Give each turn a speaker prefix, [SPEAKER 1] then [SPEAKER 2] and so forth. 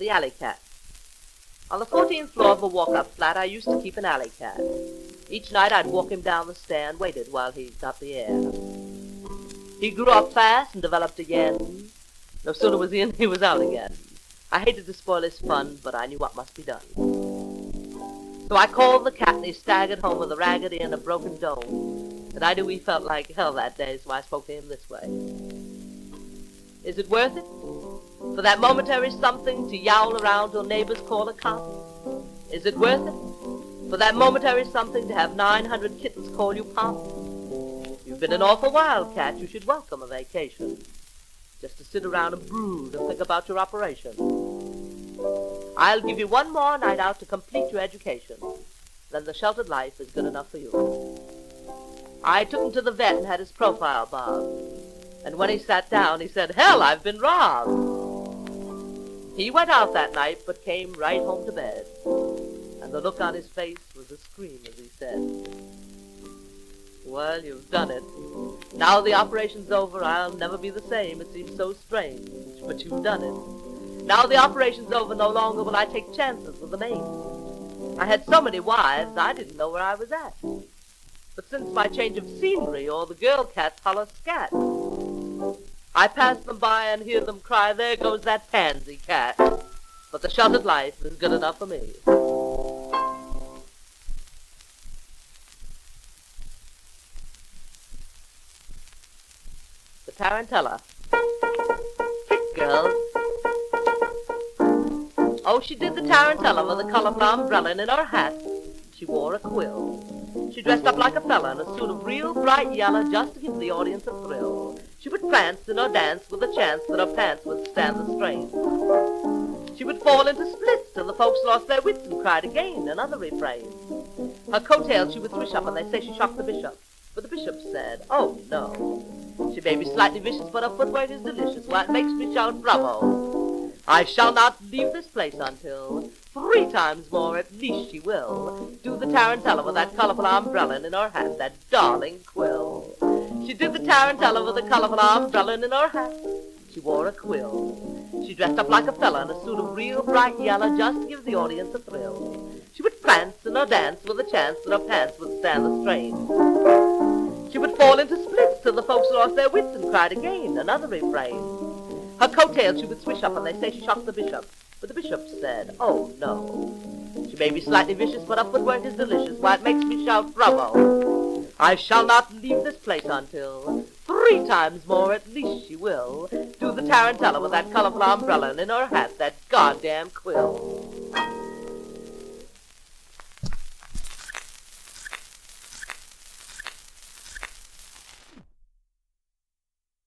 [SPEAKER 1] The Alley Cat. On the 14th floor of a walk-up flat, I used to keep an alley cat. Each night I'd walk him down the stair and waited while he got the air. He grew up fast and developed again. No sooner was he in, he was out again. I hated to spoil his fun, but I knew what must be done. So I called the cat, and he staggered home with a raggedy and a broken dome. And I knew he felt like hell that day, so I spoke to him this way. Is it worth it? For that momentary something to yowl around till neighbors call a cop? Is it worth it? For that momentary something to have 900 kittens call you pop? You've been an awful wildcat, you should welcome a vacation. Just to sit around and brood and think about your operation. I'll give you one more night out to complete your education. Then the sheltered life is good enough for you. I took him to the vet and had his profile bobbed. And when he sat down, he said, "Hell, I've been robbed." He went out that night, but came right home to bed. And the look on his face was a scream as he said, "Well, you've done it. Now the operation's over, I'll never be the same. It seems so strange, but you've done it. Now the operation's over, no longer will I take chances with the names. I had so many wives, I didn't know where I was at. But since my change of scenery, all the girl cats holler scat. I pass them by and hear them cry, there goes that pansy cat. But the sheltered life is good enough for me." The Tarantella. Kick, girls. Oh, she did the tarantella with a colorful umbrella, and in her hat she wore a quill. She dressed up like a fella in a suit of real bright yellow just to give the audience a thrill. She would prance in her dance with a chance that her pants would stand the strain. She would fall into splits till the folks lost their wits and cried again another refrain. Her coattails she would swish up, and they say she shocked the bishop. But the bishop said, "Oh, no. She may be slightly vicious, but her footwork is delicious. Why, it makes me shout bravo. I shall not leave this place until 3 times more at least she will do the tarantella with that colorful umbrella, and in her hat that darling quill." She did the tarantella with a colorful umbrella, and in her hat she wore a quill. She dressed up like a fella in a suit of real bright yellow just to give the audience a thrill. She would prance in her dance with a chance that her pants would stand the strain. She would fall into splits till the folks lost their wits and cried again another refrain. Her coattails she would swish up, and they say she shocked the bishop. But the bishop said, "Oh, no. She may be slightly vicious, but her footwork is delicious. Why, it makes me shout bravo. I shall not leave this place until 3 times more at least she will do the tarantella with that colorful umbrella, and in her hat that goddamn quill."